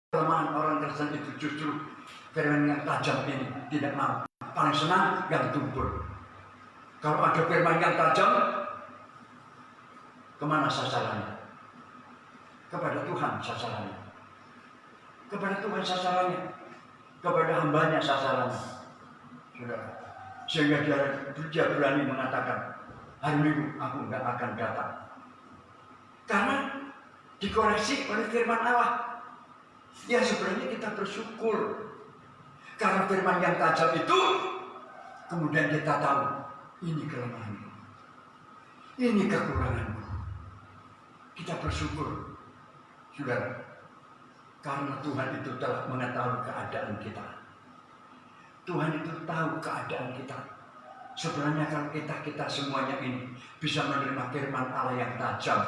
Kelemahan orang Kristen itu justru firman yang tajam ini tidak mau. Paling senang yang tumpul. Kalau ada firman yang tajam, kemana sasarannya? Kepada Tuhan sasarannya. Kepada Tuhan sasarannya. Kepada hambanya sasarannya. Saudara. Sehingga dia berani mengatakan, hari Minggu aku nggak akan datang. Karena dikoreksi oleh firman Allah. Ya sebenarnya kita bersyukur. Karena firman yang tajam itu, kemudian kita tahu, ini kelemahanmu. Ini kekuranganmu. Kita bersyukur. Saudara, karena Tuhan itu telah mengetahui keadaan kita. Tuhan itu tahu keadaan kita. Sebenarnya kalau kita semuanya ini bisa menerima firman Allah yang tajam,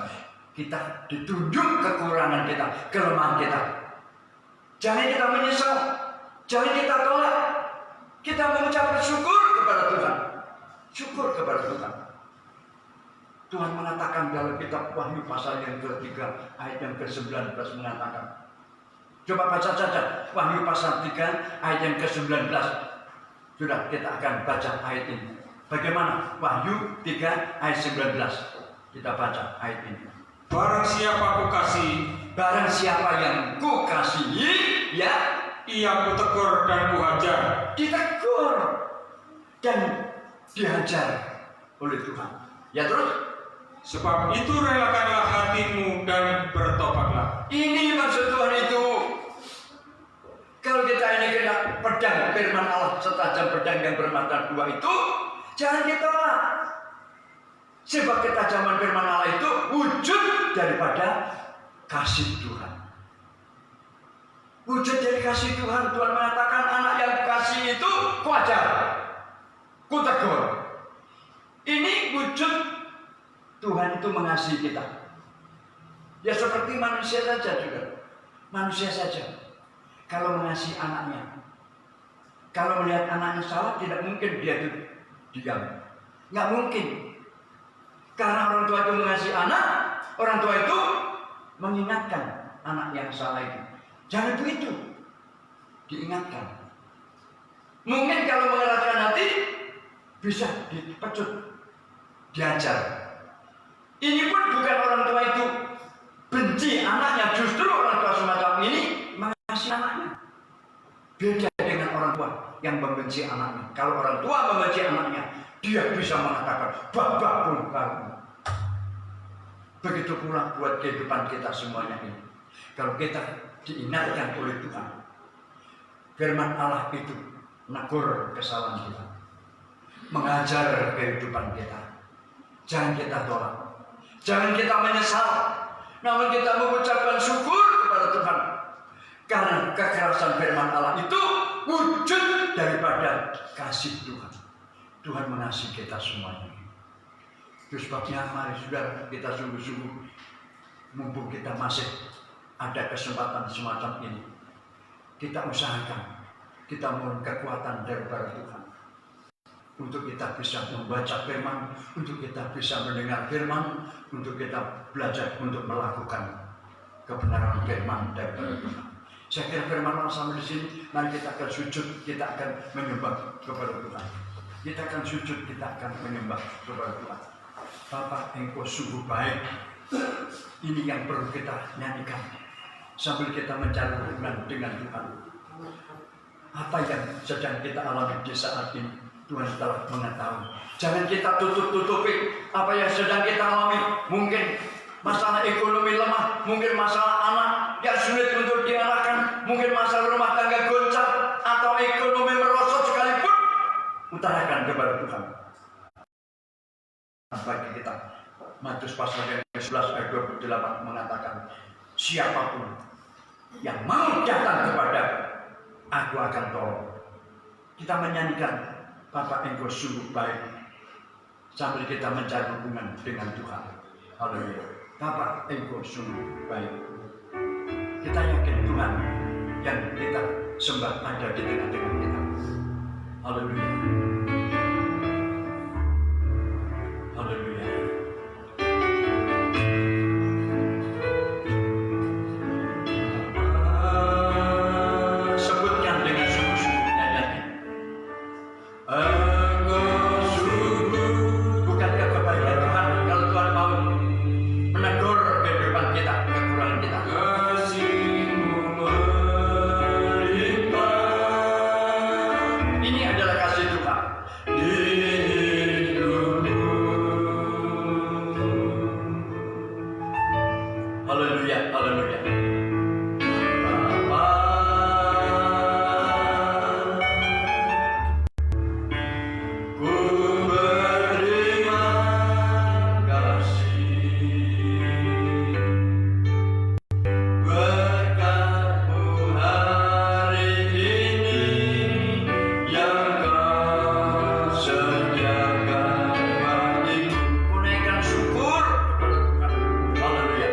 kita ditunjuk kekurangan kita, kelemahan kita. Jangan kita menyesal, jangan kita tolak. Kita mengucapkan syukur kepada Tuhan. Syukur kepada Tuhan. Tuhan mengatakan dalam kitab Wahyu pasal yang ke-3 ayat yang ke-19 mengatakan. Coba baca saja Wahyu pasal 3 ayat yang ke-19. Sudah, kita akan baca ayat ini. Bagaimana? Wahyu 3 ayat 19. Kita baca ayat ini. Barang siapa kukasihi, barang siapa yang kukasihi, ya, ia kutegur dan kuhajar. Ditegur dan dihajar oleh Tuhan. Ya terus? Sebab itu relakanlah hatimu dan bertobatlah. Ini maksud Tuhan itu. Kalau kita ini kena pedang firman Allah setajam pedang yang bermata dua itu, jangan ditolak. Sebab ketajaman firman Allah itu wujud daripada kasih Tuhan. Wujud dari kasih Tuhan. Tuhan mengatakan anak yang kukasihi itu kuajar, kutegur. Ini wujud Tuhan itu mengasihi kita. Ya seperti manusia saja juga. Manusia saja. Kalau mengasihi anaknya, kalau melihat anaknya salah, tidak mungkin dia itu diam. Nggak mungkin. Karena orang tua itu mengasihi anak, Orang tua itu mengingatkan anak yang salah itu. Jangan begitu. Diingatkan. Mungkin kalau mengeraskan hati bisa dipecut, diajar. Ini pun bukan orang tua itu benci anaknya, justru orang tua semacam ini mengasihi anaknya. Beda dengan orang tua yang membenci anaknya. Kalau orang tua membenci anaknya, dia bisa mengatakan babak belur. Begitu pula buat kehidupan kita semuanya ini. Kalau kita diingatkan oleh Tuhan, firman Allah itu menegur kesalahan kita, mengajar kehidupan kita. Jangan kita tolak, jangan kita menyesal, namun kita mengucapkan syukur kepada Tuhan. Karena kekerasan firman Allah itu wujud daripada kasih Tuhan. Tuhan mengasihi kita semuanya. Itu sebabnya mari saudara kita sungguh-sungguh, mumpung kita masih ada kesempatan semacam ini, kita usahakan, kita mohon kekuatan daripada Tuhan untuk kita bisa membaca firman, untuk kita bisa mendengar firman, untuk kita belajar untuk melakukan kebenaran firman daripada Tuhan. Saya kira firman Allah sampai di sini. Mari kita akan sujud, kita akan menyembah kepada Tuhan. Kita akan sujud, kita akan menyembah kepada Tuhan. Bapa, Engkau sungguh baik. Ini yang perlu kita nyanyikan sambil kita mencari hubungan dengan Tuhan. Apa yang sedang kita alami di saat ini, Tuhan telah mengetahui. Jangan kita tutup-tutupi apa yang sedang kita alami. Mungkin masalah ekonomi lemah, mungkin masalah anak yang sulit untuk diarahkan, mungkin masalah rumah tangga goncang, atau ekonomi merosot sekalipun, utarakan kepada Tuhan. Bagi kita, Matius pasal yang 11 ayat 28 mengatakan, siapapun yang mau datang kepada aku akan tolong. Kita menyanyikan Bapa, Engkau sungguh baik, sambil kita mencari hubungan dengan Tuhan. Haleluya. Bapa, Engkau sungguh baik. Kita yakin Tuhan yang kita sembah ada di tengah-tengah kita. Haleluya. Haleluya. Sebutkan dengan sungguh-sungguh nyanyiannya. Engkau sungguh. Bukankah kebaikan Tuhan kalau Tuhan mau menegur kehidupan kita, kekurangan kita? Ini adalah kasih Tuhan. Haleluya, haleluya. Bapa, ku berterima kasih berkat-Mu hari ini yang Kau sediakan bagiku. Ku naikkan syukur kepada Tuhan. Haleluya.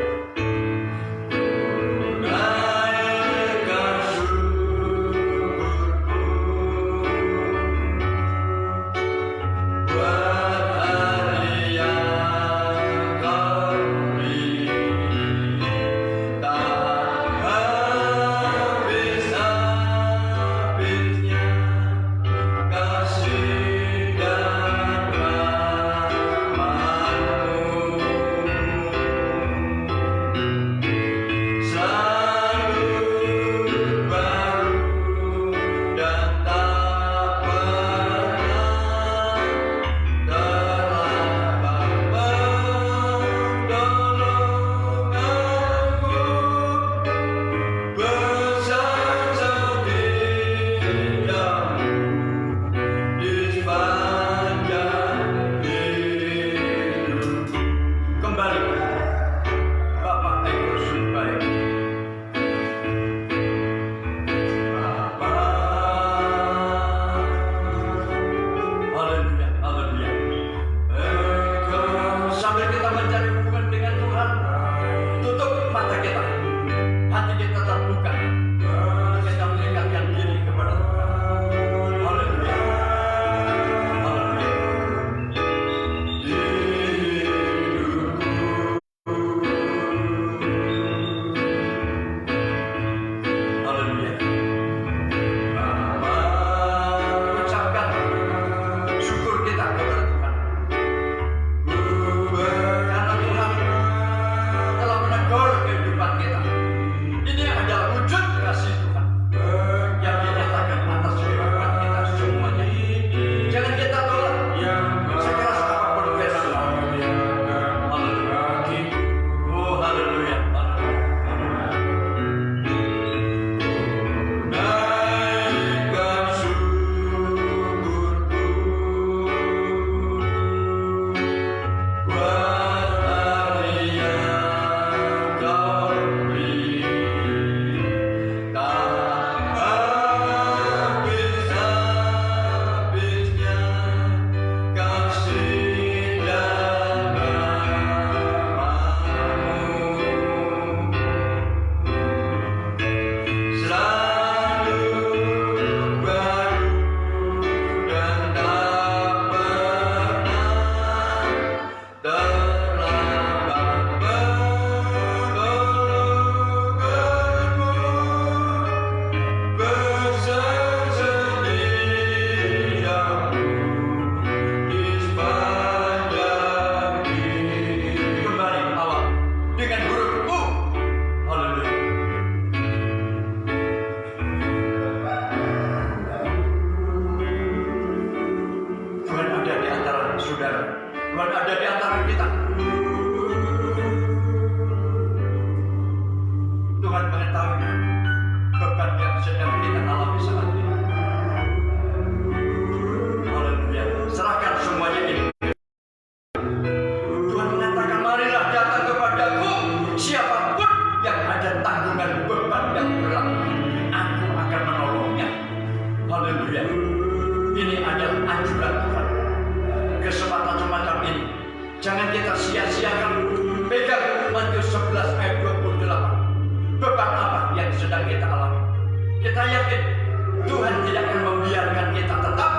kita tetap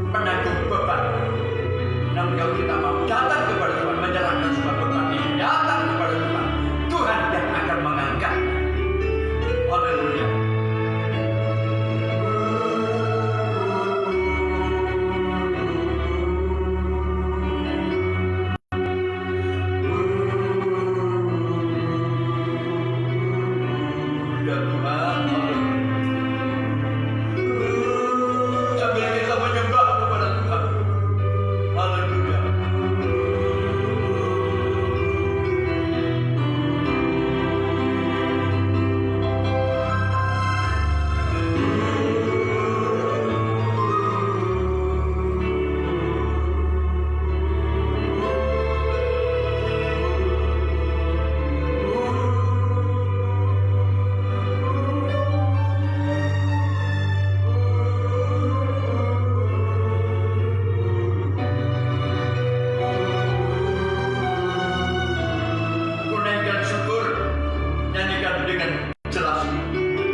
menanggung beban. Namun kalau kita mau datang kepada Tuhan, menyerahkan semua beban ini, datang kepada Tuhan, Tuhan yang akan mengangkat. Haleluya. Ya Tuhan, sambil kita menyembah kepada Tuhan. Haleluya. Kunaikan syukur, nyanyikan dengan jelas.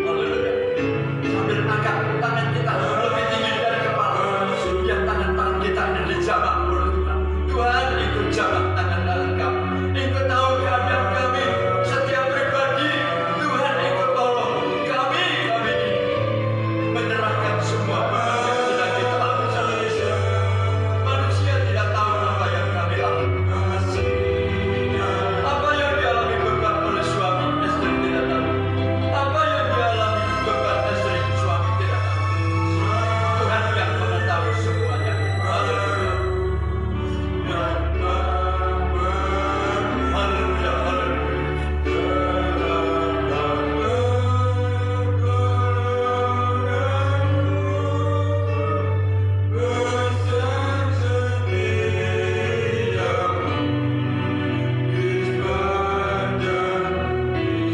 Haleluya. Sambil angkat tangan kita lebih tinggi dari kepala. Yang tangan-tangan kita ada di jamak oleh Tuhan. Tuhan, ikut jamak tangan-tangan kami. Ikut tahu keadaan kami. Setiap pribadi, Tuhan ikut tolong kami ini menyerahkan semua beban yang sedang kita alami saat ini. Manusia tidak tahu apa yang kami alami. Apa yang dialami beban oleh suami, istri tidak tahu. Apa yang dialami beban istri, suami tidak tahu. Tuhan yang mengetahui semuanya. Haleluya. Haleluya, haleluya.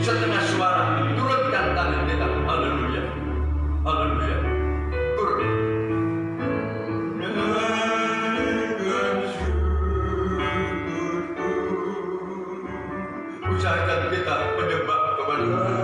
Setengah suara, turunkan tangan kita. Haleluya. Haleluya. Turun. Usahakan kita menyembah kepada Tuhan.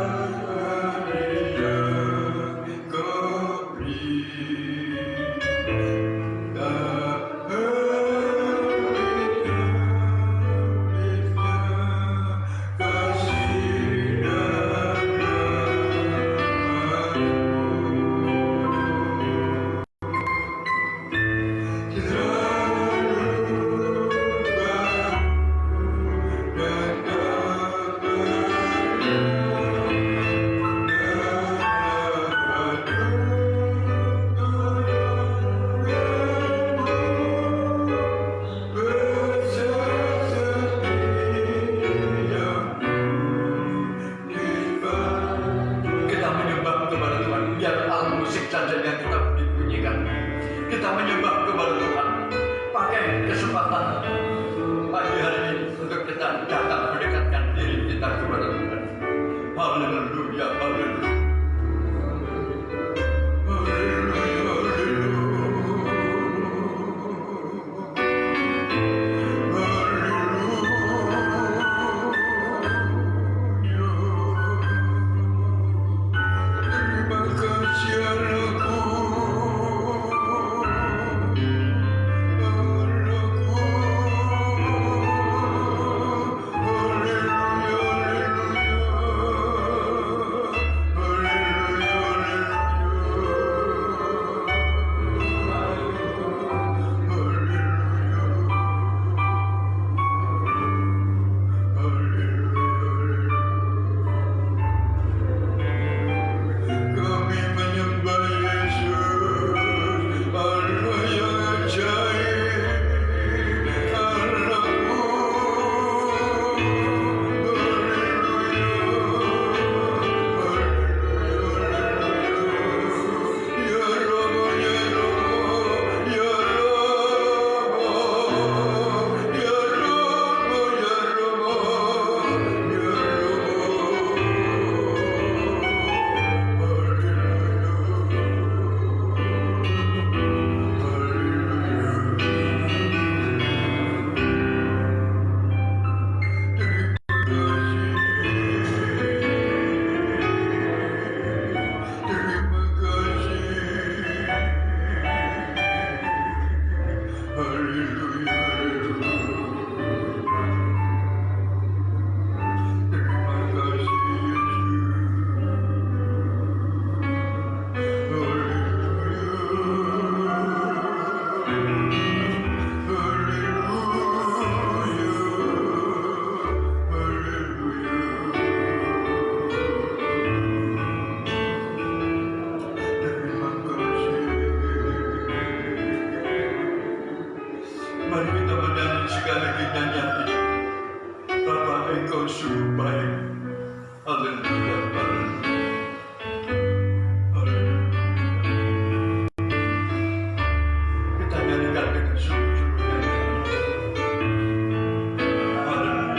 begitu baik. Haleluya, haleluya. Haleluya. Kita nyanyikan dengan sungguh-sungguh nyanyian. Haleluya.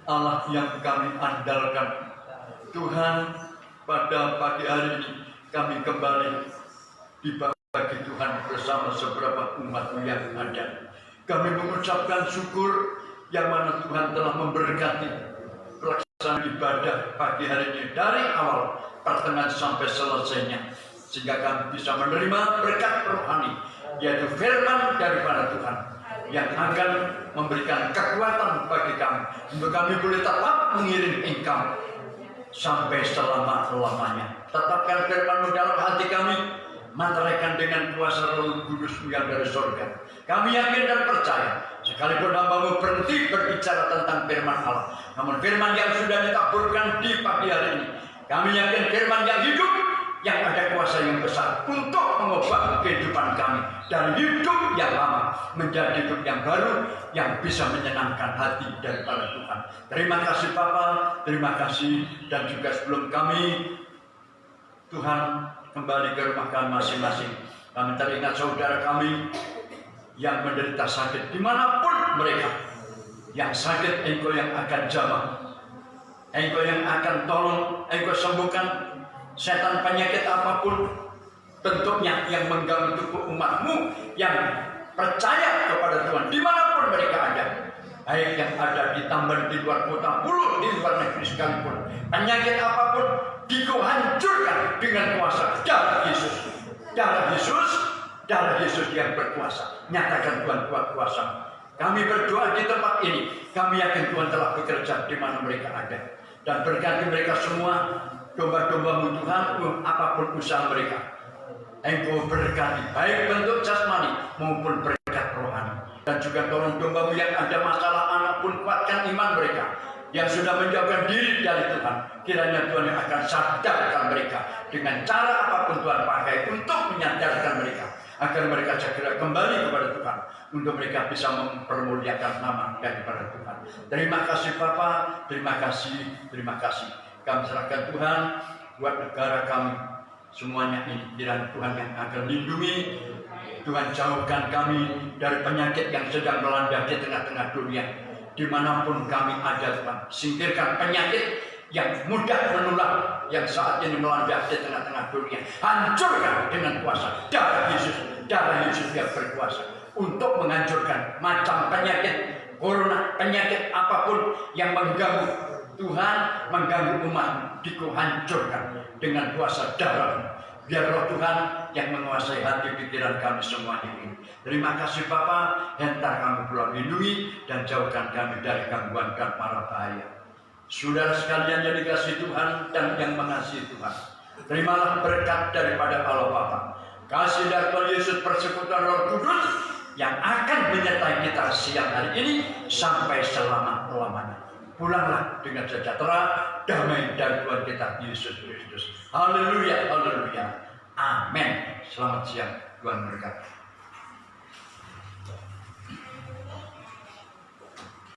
Allah yang kami andalkan. Tuhan, pada pagi hari ini kami kembali dibagi Tuhan bersama seberapa umat yang ada. Kami mengucapkan syukur yang mana Tuhan telah memberkati pelaksanaan ibadah pagi hari ini dari awal pertengahan sampai selesainya, sehingga kami bisa menerima berkat rohani, yaitu firman daripada Tuhan yang akan memberikan kekuatan bagi kami untuk kami boleh tetap mengiring Engkau sampai selama-lamanya. Tetapkan firman-Mu dalam hati kami, mantraikan dengan kuasa Roh Kudus-Mu yang dari surga. Kami yakin dan percaya, sekalipun hamba-Mu berhenti berbicara tentang firman Allah, namun firman yang sudah ditaburkan di pagi hari ini, kami yakin firman yang hidup, yang ada kuasa yang besar untuk mengubah kehidupan kami dari hidup yang lama menjadi hidup yang baru yang bisa menyenangkan hati daripada Tuhan. Terima kasih Bapa, terima kasih. Dan juga sebelum kami Tuhan kembali ke rumah kami masing-masing, kami teringat saudara kami yang menderita sakit dimanapun mereka. Yang sakit Engkau yang akan jamah, Engkau yang akan tolong, Engkau sembuhkan setan penyakit apapun bentuknya yang mengganggu tubuh umatmu yang percaya kepada Tuhan dimanapun mereka ada, baik yang ada di Tamban, di luar kota, puluh di luar negeri sekalipun. Penyakit apapun Dikau hancurkan dengan kuasa darah Yesus. Darah Yesus, darah Yesus yang berkuasa. Nyatakan Tuhan kuasa. Kami berdoa di tempat ini, kami yakin Tuhan telah bekerja di mana mereka ada. Dan berkati mereka semua, domba-domba Tuhan, apapun usaha mereka. Engkau berkati, baik bentuk jasmani maupun berkat rohani. Dan juga tolong dombamu yang ada masalah anak pun kuatkan iman mereka. Yang sudah menjauhkan diri dari Tuhan, kiranya Tuhan yang akan sadarkan mereka dengan cara apapun Tuhan pakai untuk menyadarkan mereka. Agar mereka segera kembali kepada Tuhan. Untuk mereka bisa mempermuliakan nama daripada Tuhan. Terima kasih Bapa, terima kasih. Kami serahkan Tuhan buat negara kami. Semuanya ini kiranya Tuhan yang akan lindungi. Tuhan jauhkan kami dari penyakit yang sedang melanda di tengah-tengah dunia. Dimanapun kami ada Tuhan, singkirkan penyakit yang mudah menular yang saat ini melanda di tengah-tengah dunia. Hancurkan dengan kuasa darah Yesus yang berkuasa untuk menghancurkan macam penyakit corona, penyakit apapun yang mengganggu Tuhan, mengganggu umat. Dikau hancurkan dengan kuasa darah. Biar roh Tuhan yang menguasai hati pikiran kami semua ini. Terima kasih Bapa, hentar kami pulang lindungi dan jauhkan kami dari gangguan dan mara bahaya. Saudara sekalian yang dikasihi Tuhan dan yang mengasihi Tuhan, terimalah berkat daripada Allah Bapa, kasih dari Tuhan Yesus, persekutuan Roh Kudus yang akan menyertai kita siang hari ini sampai selama-lamanya. Pulanglah dengan sejahtera, damai dari Tuhan kita Yesus Kristus. Haleluya, haleluya. Amin. Selamat siang, Tuhan berkati.